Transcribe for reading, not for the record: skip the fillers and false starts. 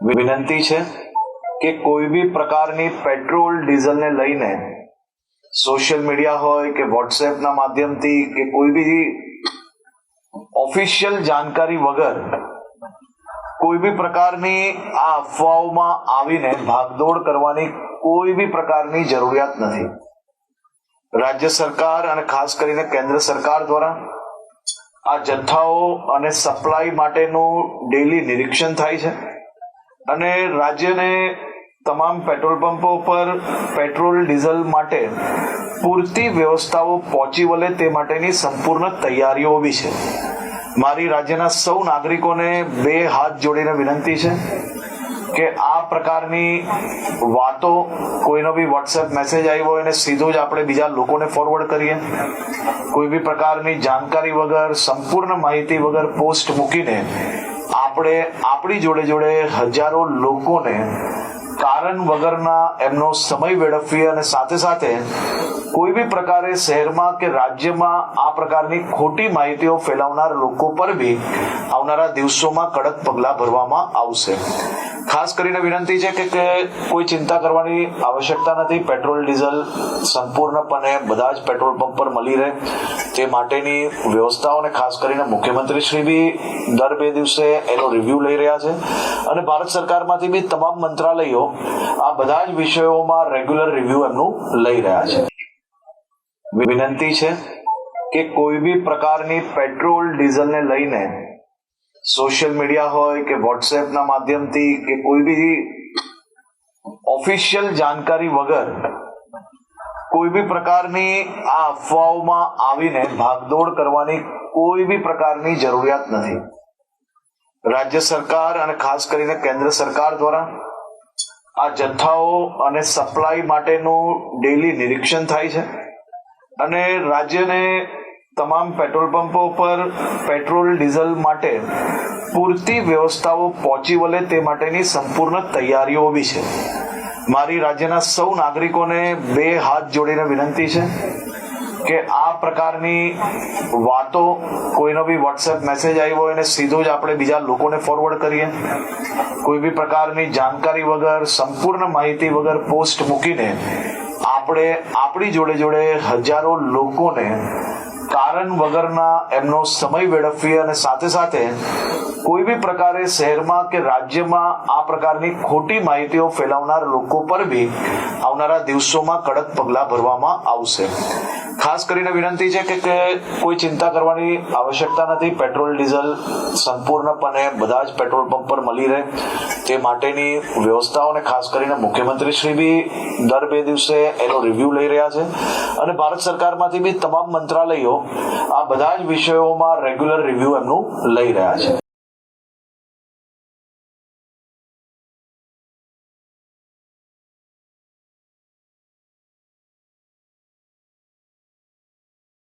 વિનંતી છે કે કોઈ બી પ્રકારની પેટ્રોલ ડીઝલને લઈને સોશિયલ મીડિયા હોય કે વોટ્સએપના માધ્યમથી કે કોઈ બી ઓફિશિયલ જાણકારી વગર કોઈ બી પ્રકારની આ અફવાઓમાં આવીને ભાગદોડ કરવાની કોઈ બી પ્રકારની જરૂરિયાત નથી. રાજ્ય સરકાર અને ખાસ કરીને કેન્દ્ર સરકાર દ્વારા આ જથ્થાઓ અને સપ્લાય માટેનું ડેલી નિરીક્ષણ થાય છે અને રાજ્યને તમામ પેટ્રોલ પંપો પર પેટ્રોલ ડીઝલ માટે પૂરતી વ્યવસ્થાઓ પહોંચી વળે તે માટેની સંપૂર્ણ તૈયારીઓ બી છે. મારી રાજ્યના સૌ નાગરિકોને બે હાથ જોડીને વિનંતી છે કે આ પ્રકારની વાતો કોઈનો બી વોટ્સએપ મેસેજ આવ્યો હોય એને સીધો જ આપણે બીજા લોકોને ફોરવર્ડ કરીએ. કોઈ બી પ્રકારની જાણકારી વગર, સંપૂર્ણ માહિતી વગર પોસ્ટ મૂકીને આપણે આપણી જોડે જોડે હજારો લોકોને કારણ વગરના એમનો સમય વેડફીએ અને સાથે સાથે કોઈ બી પ્રકારે શહેરમાં કે રાજ્યમાં આ પ્રકારની ખોટી માહિતીઓ ફેલાવનાર લોકો પર બી આવનારા દિવસોમાં કડક પગલાં ભરવામાં આવશે. ખાસ કરીને વિનંતી છે કે કોઈ ચિંતા કરવાની આવશ્યકતા નથી. પેટ્રોલ ડીઝલ સંપૂર્ણપણે બધા જ પેટ્રોલ પંપ પર મળી રહે તે માટેની વ્યવસ્થાઓને ખાસ કરીને મુખ્યમંત્રી શ્રી બી દર 2 દિવસે એનો રિવ્યુ લઈ રહ્યા છે અને ભારત સરકારમાંથી બી તમામ મંત્રાલયો આ બધા જ વિષયોમાં રેગ્યુલર રિવ્યુ એમનું લઈ રહ્યા છે. વિનંતી છે કે કોઈ બી પ્રકારની પેટ્રોલ ડીઝલને લઈને સોશિયલ મીડિયા હોય કે વોટ્સએપના માધ્યમથી કે કોઈ બી ઓફિશિયલ જાણકારી વગર કોઈ બી પ્રકારની આ અફવાઓમાં આવીને ભાગદોડ કરવાની કોઈ બી પ્રકારની જરૂરિયાત નથી. રાજ્ય સરકાર અને ખાસ કરીને કેન્દ્ર સરકાર દ્વારા આ જથ્થાઓ અને સપ્લાય માટેનું ડેલી નિરીક્ષણ થાય છે અને રાજ્યને તમામ પેટ્રોલ પંપો પર પેટ્રોલ ડીઝલ માટે પૂરતી વ્યવસ્થાઓ પહોંચી વળે તે માટેની સંપૂર્ણ તૈયારીઓ બી છે. મારી રાજ્યના સૌ નાગરિકોને બે હાથ જોડીને વિનંતી છે કે આ પ્રકારની વાતો કોઈનો બી વોટ્સએપ મેસેજ આવ્યો હોય એને સીધો જ આપણે બીજા લોકોને ફોરવર્ડ કરીએ. કોઈ બી પ્રકારની જાણકારી વગર, સંપૂર્ણ માહિતી વગર પોસ્ટ મૂકીને આપણે આપણી જોડે જોડે હજારો લોકોને કારણ વગરના એમનો સમય વેડફીએ અને સાથે સાથે કોઈ બી પ્રકારે શહેરમાં કે રાજ્યમાં આ પ્રકારની ખોટી માહિતીઓ ફેલાવનાર લોકો પર બી આવનારા દિવસોમાં કડક પગલાં ભરવામાં આવશે. ખાસ કરીને વિનંતી છે કે કોઈ ચિંતા કરવાની આવશ્યકતા નથી. પેટ્રોલ ડીઝલ સંપૂર્ણપણે બધા જ પેટ્રોલ પંપ પર મળી રહે તે માટેની વ્યવસ્થાઓને ખાસ કરીને મુખ્યમંત્રી શ્રી બી દર 2 દિવસે એનો રિવ્યુ લઈ રહ્યા છે અને ભારત સરકારમાંથી બી તમામ મંત્રાલયો આ બધા જ વિષયોમાં રેગ્યુલર રિવ્યુ એમનું લઈ રહ્યા છે.